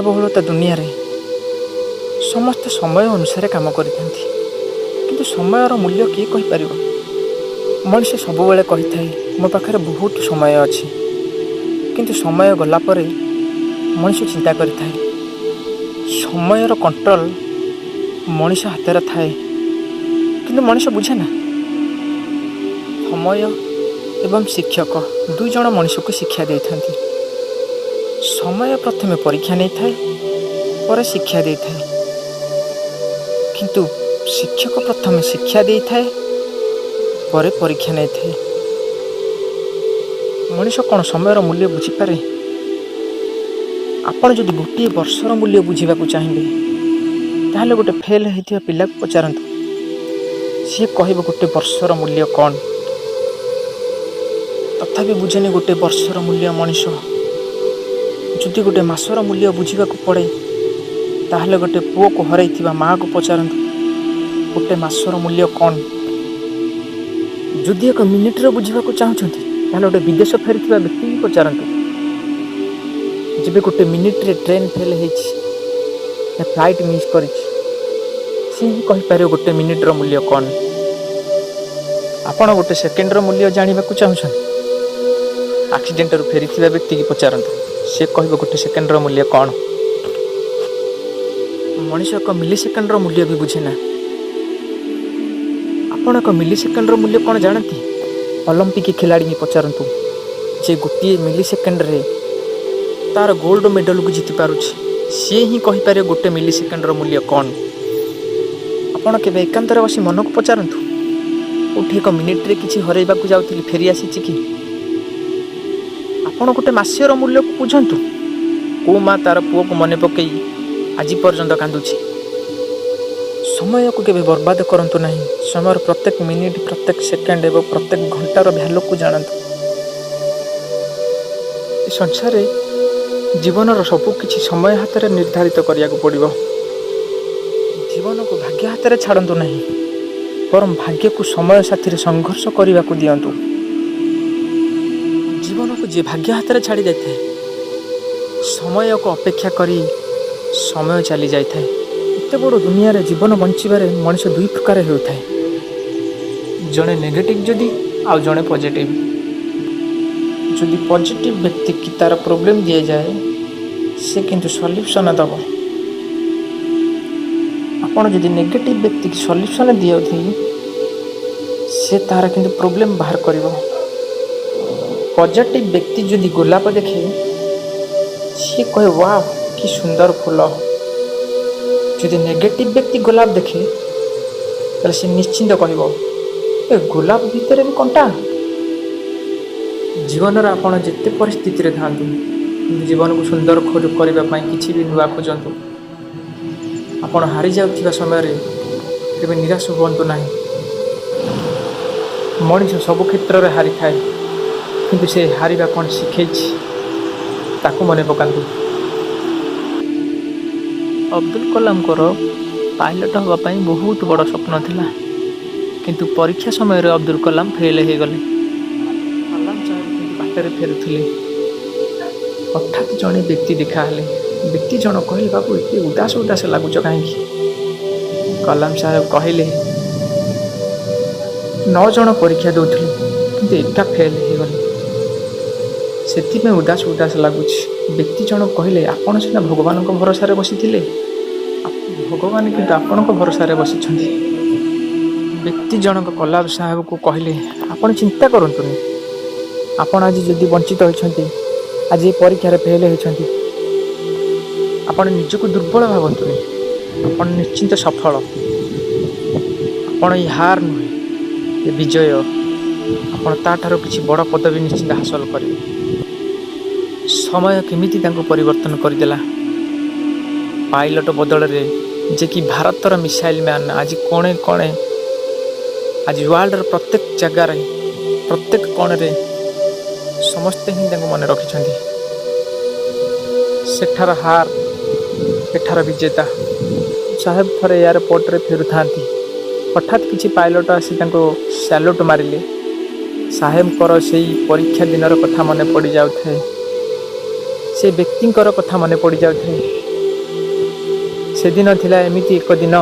ବ୍ୟସ୍ତବହୁଳତା ଦୁନିଆରେ ସମସ୍ତେ ସମୟ ଅନୁସାରେ କାମ କରିଥାନ୍ତି, କିନ୍ତୁ ସମୟର ମୂଲ୍ୟ କିଏ କହିପାରିବ? ମଣିଷ ସବୁବେଳେ କହିଥାଏ ମୋ ପାଖରେ ବହୁତ ସମୟ ଅଛି, କିନ୍ତୁ ସମୟ ଗଲା ପରେ ମଣିଷ ଚିନ୍ତା କରିଥାଏ ସମୟର କଣ୍ଟ୍ରୋଲ ମଣିଷ ହାତରେ ଥାଏ, କିନ୍ତୁ ମଣିଷ ବୁଝେ ନା। ସମୟ ଏବଂ ଶିକ୍ଷକ ଦୁଇ ଜଣ ମଣିଷକୁ ଶିକ୍ଷା ଦେଇଥାନ୍ତି। ସମୟ ପ୍ରଥମେ ପରୀକ୍ଷା ନେଇଥାଏ, ପରେ ଶିକ୍ଷା ଦେଇଥାଏ, କିନ୍ତୁ ଶିକ୍ଷକ ପ୍ରଥମେ ଶିକ୍ଷା ଦେଇଥାଏ, ପରେ ପରୀକ୍ଷା ନେଇଥାଏ। ମଣିଷ କ'ଣ ସମୟର ମୂଲ୍ୟ ବୁଝିପାରେ? ଆପଣ ଯଦି ଗୋଟିଏ ବର୍ଷର ମୂଲ୍ୟ ବୁଝିବାକୁ ଚାହିଁବେ, ତାହେଲେ ଗୋଟେ ଫେଲ୍ ହୋଇଥିବା ପିଲାକୁ ପଚାରନ୍ତୁ, ସିଏ କହିବ ଗୋଟେ ବର୍ଷର ମୂଲ୍ୟ କ'ଣ। ତଥାପି ବୁଝେନି ଗୋଟେ ବର୍ଷର ମୂଲ୍ୟ ମଣିଷ। ଯଦି ଗୋଟେ ମାସର ମୂଲ୍ୟ ବୁଝିବାକୁ ପଡ଼େ, ତାହେଲେ ଗୋଟେ ପୁଅକୁ ହରାଇଥିବା ମାଆକୁ ପଚାରନ୍ତୁ ଗୋଟେ ମାସର ମୂଲ୍ୟ କ'ଣ। ଯଦି ଏକ ମିନିଟର ବୁଝିବାକୁ ଚାହୁଁଛନ୍ତି, ତାହେଲେ ଗୋଟେ ବିଦେଶ ଫେରିଥିବା ବ୍ୟକ୍ତିକୁ ପଚାରନ୍ତୁ, ଯେବେ ଗୋଟେ ମିନିଟରେ ଟ୍ରେନ୍ ଫେଲ୍ ହେଇଛି, ଫ୍ଲାଇଟ୍ ମିସ୍ କରିଛି, ସିଏ ହିଁ କହିପାରିବ ଗୋଟେ ମିନିଟର ମୂଲ୍ୟ କ'ଣ। ଆପଣ ଗୋଟେ ସେକେଣ୍ଡର ମୂଲ୍ୟ ଜାଣିବାକୁ ଚାହୁଁଛନ୍ତି, ଆକ୍ସିଡେଣ୍ଟରୁ ଫେରିଥିବା ବ୍ୟକ୍ତିକି ପଚାରନ୍ତୁ, ସେ କହିବ ଗୋଟେ ସେକେଣ୍ଡର ମୂଲ୍ୟ କ'ଣ। ମଣିଷ ଏକ ମିଲି ସେକେଣ୍ଡର ମୂଲ୍ୟ ବି ବୁଝେ ନା। ଆପଣ ଏକ ମିଲି ସେକେଣ୍ଡର ମୂଲ୍ୟ କ'ଣ ଜାଣନ୍ତି? ଅଲିମ୍ପିକ ଖେଳାଳିଙ୍କୁ ପଚାରନ୍ତୁ, ଯେ ଗୋଟିଏ ମିଲି ସେକେଣ୍ଡରେ ତା'ର ଗୋଲ୍ଡ ମେଡ଼ାଲକୁ ଜିତି ପାରୁଛି, ସିଏ ହିଁ କହିପାରିବ ଗୋଟେ ମିଲି ସେକେଣ୍ଡର ମୂଲ୍ୟ କ'ଣ। ଆପଣ କେବେ ଏକାନ୍ତରେ ବସି ମନକୁ ପଚାରନ୍ତୁ, କେଉଁଠି ଏକ ମିନିଟରେ କିଛି ହରାଇବାକୁ ଯାଉଥିଲି, ଫେରି ଆସିଛି କି? ଆପଣ ଗୋଟେ ମାସର ମୂଲ୍ୟକୁ ବୁଝନ୍ତୁ, କେଉଁ ମା ତା'ର ପୁଅକୁ ମନେ ପକାଇ ଆଜି ପର୍ଯ୍ୟନ୍ତ କାନ୍ଦୁଛି। ସମୟକୁ କେବେ ବର୍ବାଦ କରନ୍ତୁ ନାହିଁ। ସମୟର ପ୍ରତ୍ୟେକ ମିନିଟ୍, ପ୍ରତ୍ୟେକ ସେକେଣ୍ଡ ଏବଂ ପ୍ରତ୍ୟେକ ଘଣ୍ଟାର ଭ୍ୟାଲୁକୁ ଜାଣନ୍ତୁ। ଏ ସଂସାରରେ ଜୀବନର ସବୁ କିଛି ସମୟ ହାତରେ ନିର୍ଦ୍ଧାରିତ କରିବାକୁ ପଡ଼ିବ। ଜୀବନକୁ ଭାଗ୍ୟ ହାତରେ ଛାଡ଼ନ୍ତୁ ନାହିଁ, ବରଂ ଭାଗ୍ୟକୁ ସମୟ ସାଥିରେ ସଂଘର୍ଷ କରିବାକୁ ଦିଅନ୍ତୁ। ଜୀବନକୁ ଯିଏ ଭାଗ୍ୟ ହାତରେ ଛାଡ଼ି ଯାଇଥାଏ, ସମୟକୁ ଅପେକ୍ଷା କରି ସମୟ ଚାଲି ଯାଇଥାଏ। ଏତେ ବଡ଼ ଦୁନିଆରେ ଜୀବନ ବଞ୍ଚିବାରେ ମଣିଷ ଦୁଇ ପ୍ରକାର ହେଉଥାଏ, ଜଣେ ନେଗେଟିଭ୍ ଯଦି, ଆଉ ଜଣେ ପଜିଟିଭ୍। ଯଦି ପଜିଟିଭ୍ ବ୍ୟକ୍ତିକି ତା'ର ପ୍ରୋବ୍ଲେମ୍ ଦିଆଯାଏ, ସେ କିନ୍ତୁ ସଲ୍ୟୁସନ୍ ଦେବ। ଆପଣ ଯଦି ନେଗେଟିଭ୍ ବ୍ୟକ୍ତିକି ସଲ୍ୟୁସନ୍ ଦିଅନ୍ତି, ସେ ତା'ର କିନ୍ତୁ ପ୍ରୋବ୍ଲେମ୍ ବାହାର କରିବ। ପଜିଟିଭ୍ ବ୍ୟକ୍ତି ଯଦି ଗୋଲାପ ଦେଖେ, ସିଏ କହେ ୱାଓ କି ସୁନ୍ଦର ଫୁଲ। ଯଦି ନେଗେଟିଭ୍ ବ୍ୟକ୍ତି ଗୋଲାପ ଦେଖେ, ତାହେଲେ ସେ ନିଶ୍ଚିନ୍ତ କହିବ ଏ ଗୋଲାପ ଭିତରେ ବି କଣ୍ଟା। ଜୀବନରେ ଆପଣ ଯେତେ ପରିସ୍ଥିତିରେ ଥାଆନ୍ତୁ, କିନ୍ତୁ ଜୀବନକୁ ସୁନ୍ଦର କରିବା ପାଇଁ କିଛି ବି ନୂଆ ଖୋଜନ୍ତୁ। ଆପଣ ହାରିଯାଉଥିବା ସମୟରେ କେବେ ନିରାଶ ହୁଅନ୍ତୁ ନାହିଁ। ମଣିଷ ସବୁ କ୍ଷେତ୍ରରେ ହାରିଥାଏ, କିନ୍ତୁ ସେ ହାରିବା କ'ଣ ଶିଖେଇଛି, ତାକୁ ମନେ ପକାନ୍ତୁ। ଅବଦୁଲ କଲାମଙ୍କର ପାଇଲଟ ହେବା ପାଇଁ ବହୁତ ବଡ଼ ସ୍ୱପ୍ନ ଥିଲା, କିନ୍ତୁ ପରୀକ୍ଷା ସମୟରେ ଅବଦୁଲ କଲାମ ଫେଲ୍ ହୋଇଗଲେ। କଲାମ ସାହେବ କିନ୍ତୁ ବାଟରେ ଫେରୁଥିଲେ, ହଠାତ୍ ଜଣେ ବ୍ୟକ୍ତି ଦେଖାହେଲେ। ବ୍ୟକ୍ତି ଜଣ କହିଲେ, ବାବୁ ଏତେ ଉଦାସ ଉଦାସ ଲାଗୁଛ କାହିଁକି? କଲାମ ସାହେବ କହିଲେ, 9 ଜଣ ପରୀକ୍ଷା ଦେଉଥିଲେ, କିନ୍ତୁ ଏକା ଫେଲ୍ ହୋଇଗଲେ, ସେଥିପାଇଁ ଉଦାସ ଉଦାସ ଲାଗୁଛି। ବ୍ୟକ୍ତି ଜଣ କହିଲେ, ଆପଣ ସିନା ଭଗବାନଙ୍କ ଭରସାରେ ବସିଥିଲେ, ଭଗବାନ କିନ୍ତୁ ଆପଣଙ୍କ ଭରସାରେ ବସିଛନ୍ତି। ବ୍ୟକ୍ତି ଜଣକ କଲାମ ସାହେବକୁ କହିଲେ, ଆପଣ ଚିନ୍ତା କରନ୍ତୁନି, ଆପଣ ଆଜି ଯଦି ବଞ୍ଚିତ ହୋଇଛନ୍ତି, ଆଜି ଏ ପରୀକ୍ଷାରେ ଫେଲ୍ ହୋଇଛନ୍ତି, ଆପଣ ନିଜକୁ ଦୁର୍ବଳ ଭାବନ୍ତୁନି, ଆପଣ ନିଶ୍ଚିନ୍ତ ସଫଳ। ଆପଣ ଏ ହାର ନୁହେଁ, ଏ ବିଜୟ। ଆପଣ ତା'ଠାରୁ କିଛି ବଡ଼ ପଦବୀ ନିଶ୍ଚିନ୍ତ ହାସଲ କରିବେ। ସମୟ କେମିତି ତାଙ୍କୁ ପରିବର୍ତ୍ତନ କରିଦେଲା। ପାଇଲଟ ବଦଳରେ ଯେ କି ଭାରତର ମିସାଇଲ ମ୍ୟାନ୍, ଆଜି କୋଣେ କୋଣେ, ଆଜି ୱାର୍ଲଡର ପ୍ରତ୍ୟେକ ଜାଗାରେ, ପ୍ରତ୍ୟେକ କୋଣରେ ସମସ୍ତେ ହିଁ ତାଙ୍କୁ ମନେ ରଖିଛନ୍ତି। ସେଠାର ହାର, ଏଠାର ବିଜେତା। ସାହେବ ଥରେ ଏୟାରପୋର୍ଟରେ ଫେରୁଥାନ୍ତି, ହଠାତ୍ କିଛି ପାଇଲଟ ଆସି ତାଙ୍କୁ ସ୍ୟାଲୁଟ୍ ମାରିଲେ। ସାହେବଙ୍କର ସେଇ ପରୀକ୍ଷା ଦିନର କଥା ମନେ ପଡ଼ିଯାଉଥାଏ, ସେ ବ୍ୟକ୍ତିଙ୍କର କଥା ମନେ ପଡ଼ିଯାଉଥାଏ, ସେଦିନ ଥିଲା ଏମିତି ଏକ ଦିନ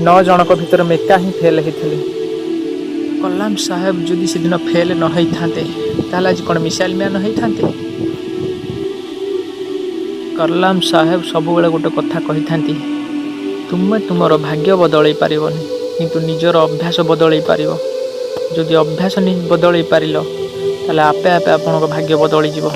9 ଜଣଙ୍କ ଭିତରେ ମୁଁ ଏକା ହିଁ ଫେଲ୍ ହେଇଥିଲି। କଲାମ ସାହେବ ଯଦି ସେଦିନ ଫେଲ୍ ନ ହେଇଥାନ୍ତେ ତାହେଲେ ଆଜି କ'ଣ ମିସାଇଲ୍ ମ୍ୟାନ୍ ହେଇଥାନ୍ତେ? କଲାମ ସାହେବ ସବୁବେଳେ ଗୋଟେ କଥା କହିଥାନ୍ତି, ତୁମେ ତୁମର ଭାଗ୍ୟ ବଦଳେଇ ପାରିବନି କିନ୍ତୁ ନିଜର ଅଭ୍ୟାସ ବଦଳେଇ ପାରିବ। ଯଦି ଅଭ୍ୟାସ ବଦଳେଇ ପାରିଲ ତାହେଲେ ଆପେ ଆପେ ଆପଣଙ୍କ ଭାଗ୍ୟ ବଦଳିଯିବ।